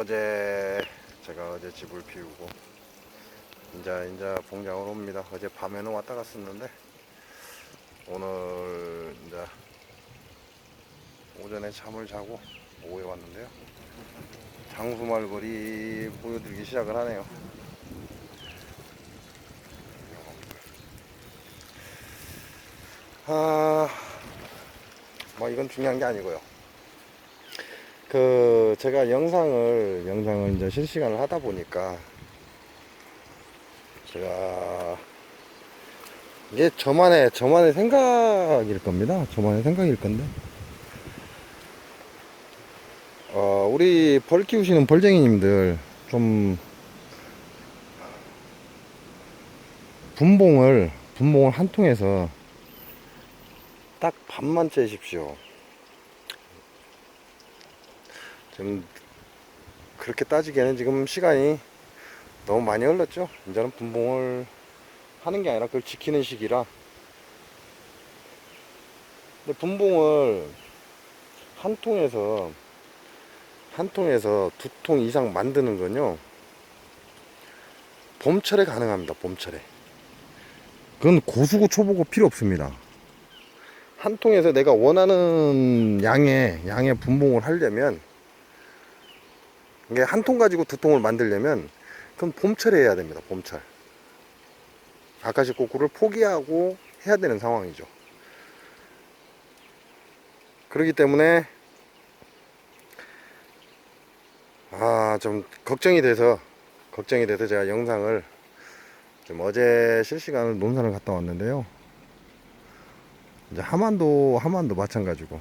제가 어제 집을 비우고 이제 봉장을 옵니다. 어제 밤에는 왔다 갔었는데 오늘 이제 오전에 잠을 자고 오후에 왔는데요. 장수말벌이 보여드리기 시작을 하네요. 뭐 이건 중요한 게 아니고요. 제가 영상을 이제 실시간을 하다 보니까 제가 이게 저만의 생각일 겁니다. 저만의 생각일 건데, 우리 벌 키우시는 벌쟁이님들 좀 분봉을 한 통에서 딱 반만 째십시오. 지금 그렇게 따지기에는 지금 시간이 너무 많이 흘렀죠. 이제는 분봉을 하는 게 아니라 그걸 지키는 시기라. 근데 분봉을 한 통에서 두 통 이상 만드는 건요, 봄철에 가능합니다. 봄철에. 그건 고수고 초보고 필요 없습니다. 한 통에서 내가 원하는 양의 분봉을 하려면, 이게 한 통 가지고 두 통을 만들려면 그건 봄철에 해야 됩니다. 봄철. 아카시 꼬꾸를 포기하고 해야 되는 상황이죠. 그렇기 때문에 좀 걱정이 돼서 제가 영상을 좀 어제 실시간으로 논산을 갔다 왔는데요. 이제 함안도 마찬가지고,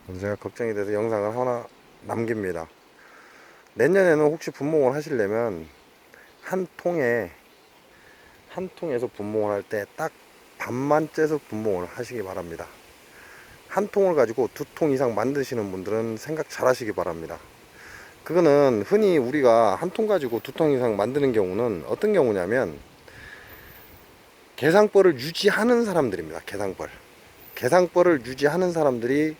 그래서 제가 걱정이 돼서 영상을 하나 남깁니다. 내년에는 혹시 분봉을 하시려면 한 통에서 분봉을 할 때 딱 반만 째서 분봉을 하시기 바랍니다. 한 통을 가지고 두 통 이상 만드시는 분들은 생각 잘 하시기 바랍니다. 그거는 흔히 우리가 한 통 가지고 두 통 이상 만드는 경우는 어떤 경우냐면, 개상벌을 유지하는 사람들입니다. 개상벌을 유지하는 사람들이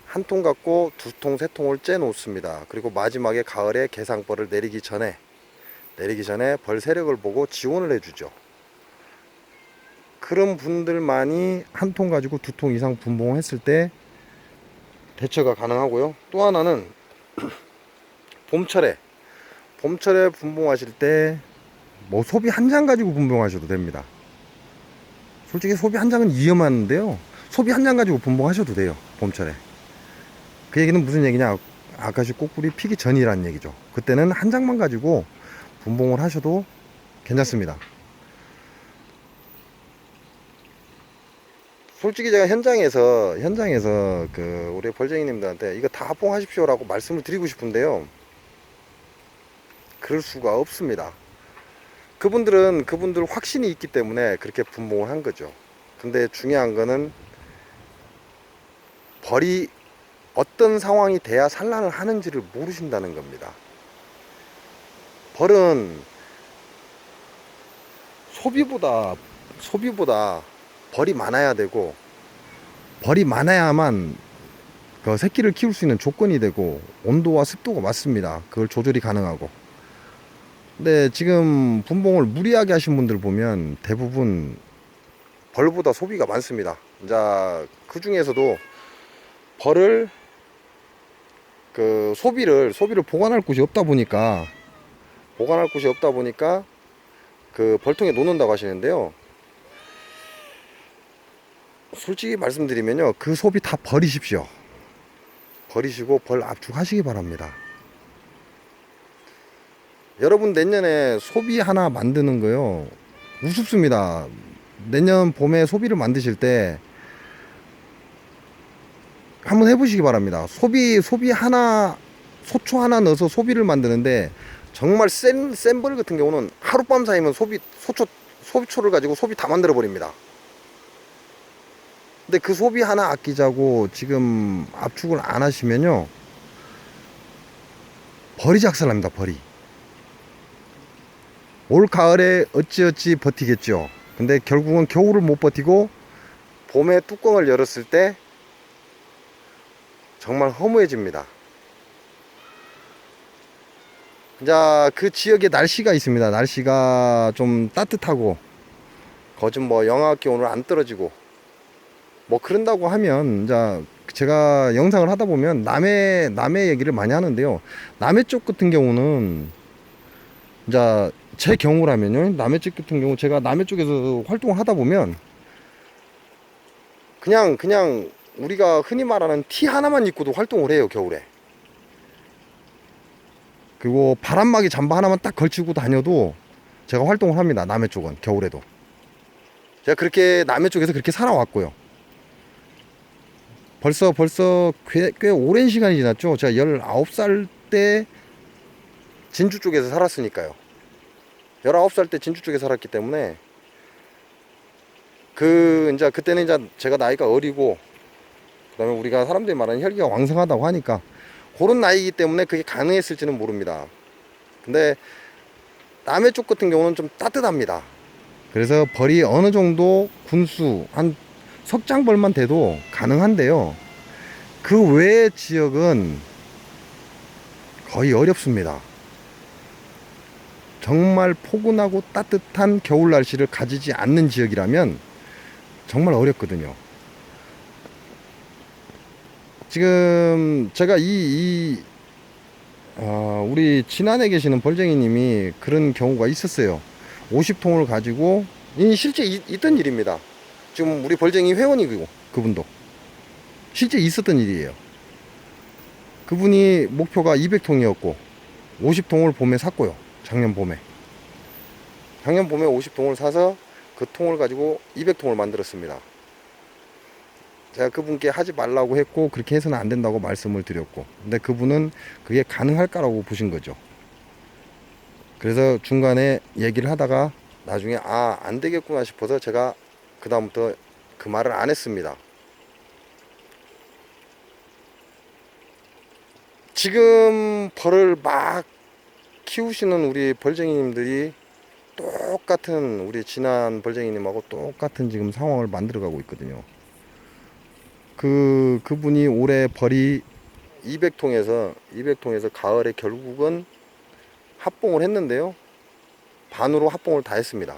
한 통 갖고 두 통, 세 통을 째 놓습니다. 그리고 마지막에 가을에 개상벌을 내리기 전에 벌 세력을 보고 지원을 해주죠. 그런 분들만이 한 통 가지고 두 통 이상 분봉을 했을 때 대처가 가능하고요. 또 하나는 봄철에 분봉하실 때 뭐 소비 한 장 가지고 분봉하셔도 됩니다. 솔직히 소비 한 장은 위험한데요, 소비 한 장 가지고 분봉하셔도 돼요. 봄철에. 그 얘기는 무슨 얘기냐, 아카시 꼬꾸리 피기 전이라는 얘기죠. 그때는 한 장만 가지고 분봉을 하셔도 괜찮습니다. 솔직히 제가 현장에서 우리 벌쟁이님들한테 이거 다 합봉하십시오 라고 말씀을 드리고 싶은데요, 그럴 수가 없습니다. 그분들 확신이 있기 때문에 그렇게 분봉을 한 거죠. 근데 중요한 거는 벌이 어떤 상황이 돼야 산란을 하는지를 모르신다는 겁니다. 벌은 소비보다 벌이 많아야 되고, 벌이 많아야만 그 새끼를 키울 수 있는 조건이 되고, 온도와 습도가 맞습니다. 그걸 조절이 가능하고. 근데 지금 분봉을 무리하게 하신 분들 보면 대부분 벌보다 소비가 많습니다. 자, 그 중에서도 벌을 소비를 보관할 곳이 없다 보니까 그 벌통에 놓는다고 하시는데요. 솔직히 말씀드리면요, 그 소비 다 버리십시오. 버리시고 벌 압축하시기 바랍니다. 여러분, 내년에 소비 하나 만드는 거요, 우습습니다. 내년 봄에 소비를 만드실 때 한번 해보시기 바랍니다. 소초 하나 넣어서 소비를 만드는데, 정말 센 벌 같은 경우는 하룻밤 사이면 소비초를 가지고 소비 다 만들어 버립니다. 근데 그 소비 하나 아끼자고 지금 압축을 안 하시면요, 벌이 작살납니다. 벌이. 올 가을에 어찌 버티겠죠. 근데 결국은 겨울을 못 버티고 봄에 뚜껑을 열었을 때 정말 허무해집니다. 이제 그 지역에 날씨가 있습니다. 날씨가 좀 따뜻하고 거진 뭐 영하 기온으로 안 떨어지고 뭐 그런다고 하면 이제 제가 영상을 하다 보면 남해 얘기를 많이 하는데요. 남해 쪽 같은 경우는 이제 제 경우라면요. 남해 쪽 같은 경우 제가 남해 쪽에서 활동을 하다 보면 그냥 우리가 흔히 말하는 티 하나만 입고도 활동을 해요, 겨울에. 그리고 바람막이 잠바 하나만 딱 걸치고 다녀도 제가 활동을 합니다. 남해 쪽은 겨울에도. 제가 그렇게 남해 쪽에서 그렇게 살아왔고요. 벌써 꽤 오랜 시간이 지났죠. 제가 19살 때 진주 쪽에서 살았으니까요. 19살 때 진주 쪽에 살았기 때문에 이제 그때는 이제 제가 나이가 어리고 그다음에 우리가 사람들이 말하는 혈기가 왕성하다고 하니까 그런 나이이기 때문에 그게 가능했을지는 모릅니다. 근데 남해 쪽 같은 경우는 좀 따뜻합니다. 그래서 벌이 어느 정도 군수 한 석장벌만 돼도 가능한데요. 그 외의 지역은 거의 어렵습니다. 정말 포근하고 따뜻한 겨울 날씨를 가지지 않는 지역이라면 정말 어렵거든요. 지금 제가 우리 진안에 계시는 벌쟁이님이 그런 경우가 있었어요. 50통을 가지고 실제 있던 일입니다. 지금 우리 벌쟁이 회원이고 그분도 실제 있었던 일이에요. 그분이 목표가 200통이었고 50통을 봄에 샀고요. 작년 봄에 50통을 사서 그 통을 가지고 200통을 만들었습니다. 제가 그분께 하지 말라고 했고 그렇게 해서는 안 된다고 말씀을 드렸고, 근데 그분은 그게 가능할까라고 보신 거죠. 그래서 중간에 얘기를 하다가 나중에 안 되겠구나 싶어서 제가 그 다음부터 그 말을 안 했습니다. 지금 벌을 막 키우시는 우리 벌쟁이님들이 똑같은 우리 진안 벌쟁이님하고 똑같은 지금 상황을 만들어 가고 있거든요. 그분이 올해 벌이 200통에서 가을에 결국은 합봉을 했는데요. 반으로 합봉을 다 했습니다.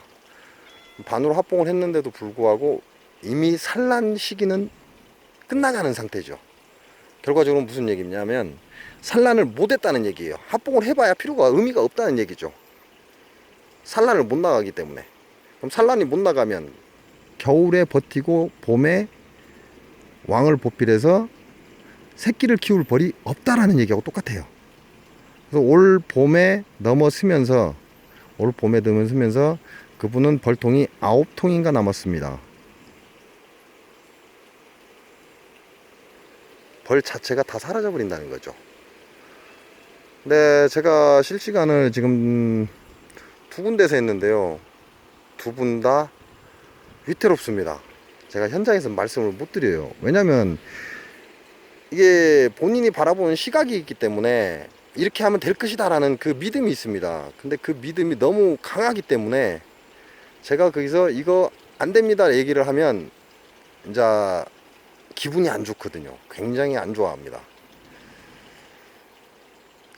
반으로 합봉을 했는데도 불구하고 이미 산란 시기는 끝나가는 상태죠. 결과적으로 무슨 얘기냐면 산란을 못 했다는 얘기예요. 합봉을 해봐야 의미가 없다는 얘기죠. 산란을 못 나가기 때문에. 그럼 산란이 못 나가면 겨울에 버티고 봄에 왕을 보필해서 새끼를 키울 벌이 없다라는 얘기하고 똑같아요. 그래서 올 봄에 넘어서면서 그분은 벌통이 9통인가 남았습니다. 벌 자체가 다 사라져 버린다는 거죠. 근데 제가 실시간을 지금 두 군데서 했는데요. 두 분 다 위태롭습니다. 제가 현장에서 말씀을 못 드려요. 왜냐면 이게 본인이 바라보는 시각이 있기 때문에 이렇게 하면 될 것이다 라는 그 믿음이 있습니다. 근데 그 믿음이 너무 강하기 때문에 제가 거기서 이거 안 됩니다 얘기를 하면 이제 기분이 안 좋거든요. 굉장히 안 좋아합니다.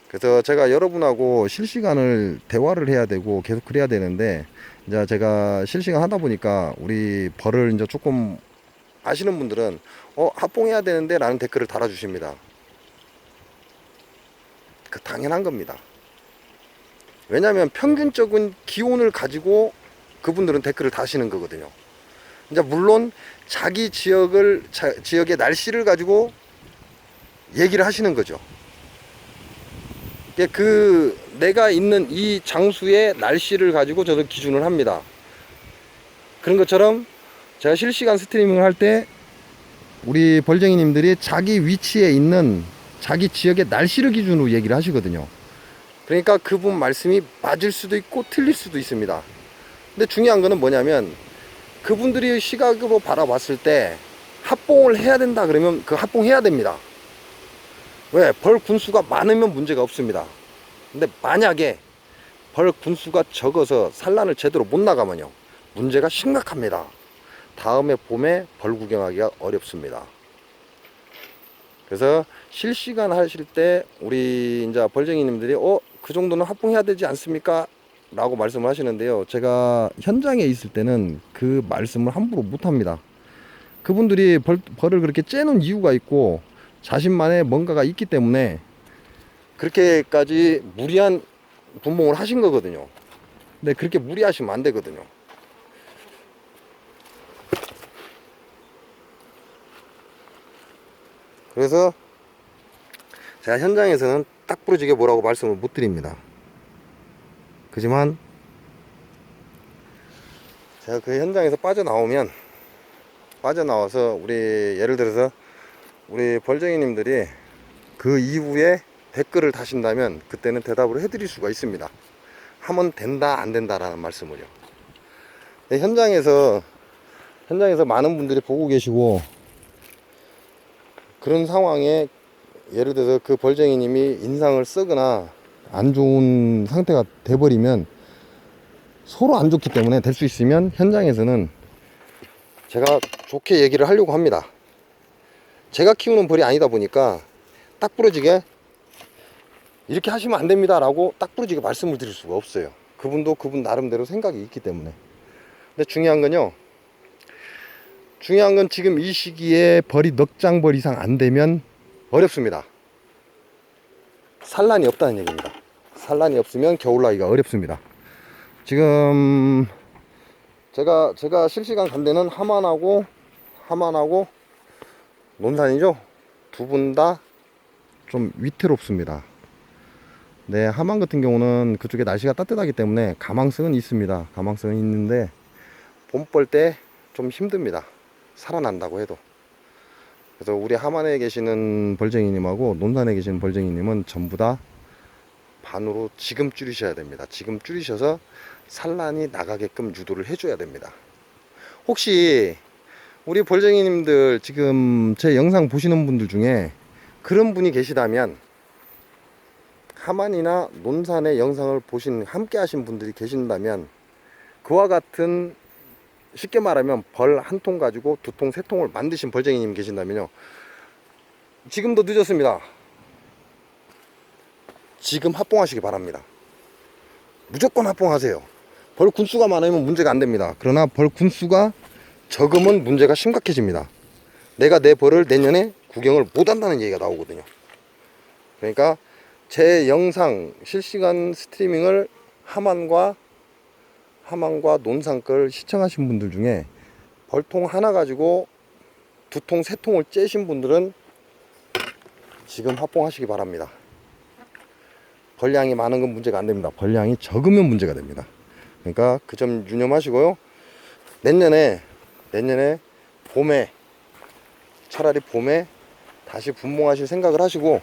그래서 제가 여러분하고 실시간을 대화를 해야 되고 계속 그래야 되는데, 이제 제가 실시간 하다 보니까 우리 벌을 이제 조금 아시는 분들은 합봉해야 되는데 라는 댓글을 달아주십니다. 그 당연한 겁니다. 왜냐하면 평균적인 기온을 가지고 그분들은 댓글을 다시는 거거든요. 이제 물론 자기 지역의 날씨를 가지고 얘기를 하시는 거죠. 내가 있는 이 장수의 날씨를 가지고 저도 기준을 합니다. 그런 것처럼 제가 실시간 스트리밍을 할 때 우리 벌쟁이님들이 자기 위치에 있는 자기 지역의 날씨를 기준으로 얘기를 하시거든요. 그러니까 그분 말씀이 맞을 수도 있고 틀릴 수도 있습니다. 근데 중요한 거는 뭐냐면 그분들이 시각으로 바라봤을 때 합봉을 해야 된다 그러면 그 합봉해야 됩니다. 왜? 벌 군수가 많으면 문제가 없습니다. 근데 만약에 벌 군수가 적어서 산란을 제대로 못 나가면요, 문제가 심각합니다. 다음에 봄에 벌 구경하기가 어렵습니다. 그래서 실시간 하실 때 우리 이제 벌쟁이님들이 그 정도는 합봉해야 되지 않습니까? 라고 말씀을 하시는데요. 제가 현장에 있을 때는 그 말씀을 함부로 못합니다. 그분들이 벌을 그렇게 째는 이유가 있고 자신만의 뭔가가 있기 때문에 그렇게까지 무리한 분봉을 하신 거거든요. 근데 그렇게 무리하시면 안 되거든요. 그래서 제가 현장에서는 딱 부러지게 뭐라고 말씀을 못 드립니다. 그지만 제가 그 현장에서 빠져나와서 우리 예를 들어서 우리 벌쟁이님들이 그 이후에 댓글을 다신다면 그때는 대답을 해드릴 수가 있습니다. 하면 된다 안 된다라는 말씀을요. 현장에서 많은 분들이 보고 계시고 그런 상황에 예를 들어서 그 벌쟁이님이 인상을 쓰거나 안 좋은 상태가 돼버리면 서로 안 좋기 때문에 될 수 있으면 현장에서는 제가 좋게 얘기를 하려고 합니다. 제가 키우는 벌이 아니다 보니까 딱 부러지게 이렇게 하시면 안 됩니다 라고 딱 부러지게 말씀을 드릴 수가 없어요. 그분도 그분 나름대로 생각이 있기 때문에. 근데 중요한 건 지금 이 시기에 벌이 넉 장 벌 이상 안 되면 어렵습니다. 산란이 없다는 얘기입니다. 산란이 없으면 겨울 나기가 어렵습니다. 지금 제가 실시간 간 데는 하만하고 논산이죠. 두 분 다 좀 위태롭습니다. 네, 하만 같은 경우는 그쪽에 날씨가 따뜻하기 때문에 가망성은 있습니다. 가망성은 있는데 봄벌 때 좀 힘듭니다. 살아난다고 해도. 그래서 우리 하만에 계시는 벌쟁이님하고 논산에 계시는 벌쟁이님은 전부 다 반으로 지금 줄이셔야 됩니다. 지금 줄이셔서 산란이 나가게끔 유도를 해줘야 됩니다. 혹시 우리 벌쟁이님들 지금 제 영상 보시는 분들 중에 그런 분이 계시다면, 하만이나 논산의 영상을 함께 하신 분들이 계신다면, 그와 같은 쉽게 말하면 벌 한 통 가지고 두 통, 세 통을 만드신 벌쟁이님 계신다면요, 지금도 늦었습니다. 지금 합봉하시기 바랍니다. 무조건 합봉하세요. 벌 군수가 많으면 문제가 안 됩니다. 그러나 벌 군수가 적으면 문제가 심각해집니다. 내가 내 벌을 내년에 구경을 못 한다는 얘기가 나오거든요. 그러니까 제 영상 실시간 스트리밍을 하만과 논산 걸 시청하신 분들 중에 벌통 하나 가지고 두 통, 세 통을 째신 분들은 지금 합봉하시기 바랍니다. 벌량이 많은 건 문제가 안 됩니다. 벌량이 적으면 문제가 됩니다. 그러니까 그 점 유념하시고요. 내년에 봄에, 차라리 봄에 다시 분봉하실 생각을 하시고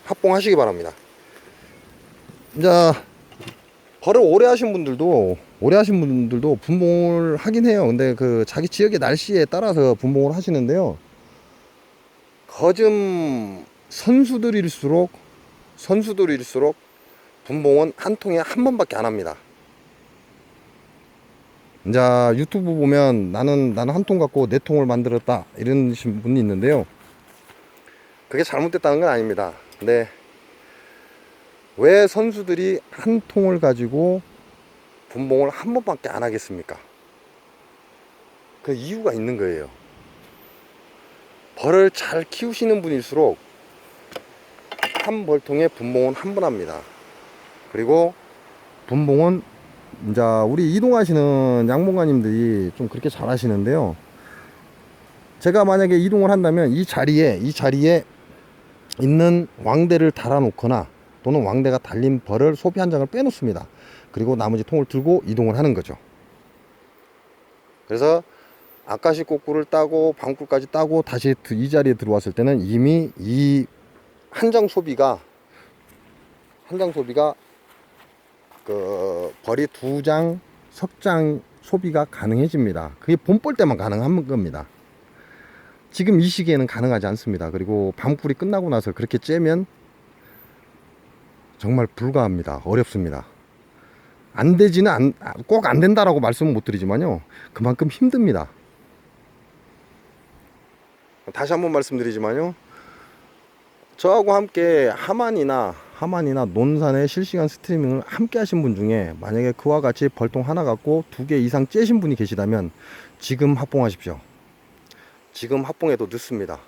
합봉하시기 바랍니다. 자, 벌을 오래 하신 분들도 분봉을 하긴 해요. 근데 그 자기 지역의 날씨에 따라서 분봉을 하시는데요, 거즘 선수들일수록 분봉은 한 통에 한 번밖에 안 합니다. 자, 유튜브 보면 나는 한 통 갖고 네 통을 만들었다 이런 분이 있는데요, 그게 잘못됐다는 건 아닙니다. 근데 왜 선수들이 한 통을 가지고 분봉을 한 번밖에 안 하겠습니까? 그 이유가 있는 거예요. 벌을 잘 키우시는 분일수록 한 벌통에 분봉은 한 번 합니다. 그리고 분봉은 이제 우리 이동하시는 양봉가님들이 좀 그렇게 잘 하시는데요, 제가 만약에 이동을 한다면 이 자리에 있는 왕대를 달아 놓거나 또는 왕대가 달린 벌을 소비 한 장을 빼놓습니다. 그리고 나머지 통을 들고 이동을 하는 거죠. 그래서 아까시 꼬꾸를 따고 방꿀까지 따고 다시 이 자리에 들어왔을 때는 이미 이 한 장 소비가 그 벌이 두 장, 석 장 소비가 가능해집니다. 그게 봄벌 때만 가능한 겁니다. 지금 이 시기에는 가능하지 않습니다. 그리고 밤꿀이 끝나고 나서 그렇게 째면 정말 불가합니다. 어렵습니다. 안 되지는 꼭 안 된다라고 말씀은 못 드리지만요, 그만큼 힘듭니다. 다시 한번 말씀드리지만요, 저하고 함께 하만이나 하만이나 논산의 실시간 스트리밍을 함께 하신 분 중에 만약에 그와 같이 벌통 하나 갖고 2개 이상 째신 분이 계시다면 지금 합봉하십시오. 지금 합봉해도 늦습니다.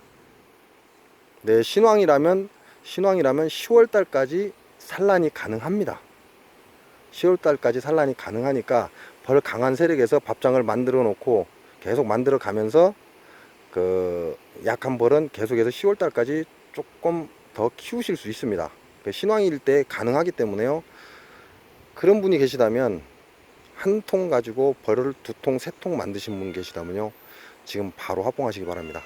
네, 신왕이라면 10월달까지 산란이 가능합니다. 10월달까지 산란이 가능하니까 벌 강한 세력에서 밥장을 만들어 놓고 계속 만들어 가면서 그 약한 벌은 계속해서 10월달까지 조금 더 키우실 수 있습니다. 신왕일 때 가능하기 때문에요. 그런 분이 계시다면 한 통 가지고 벌을 2통, 3통 만드신 분 계시다면요, 지금 바로 합봉하시기 바랍니다.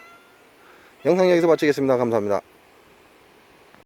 영상 여기서 마치겠습니다. 감사합니다.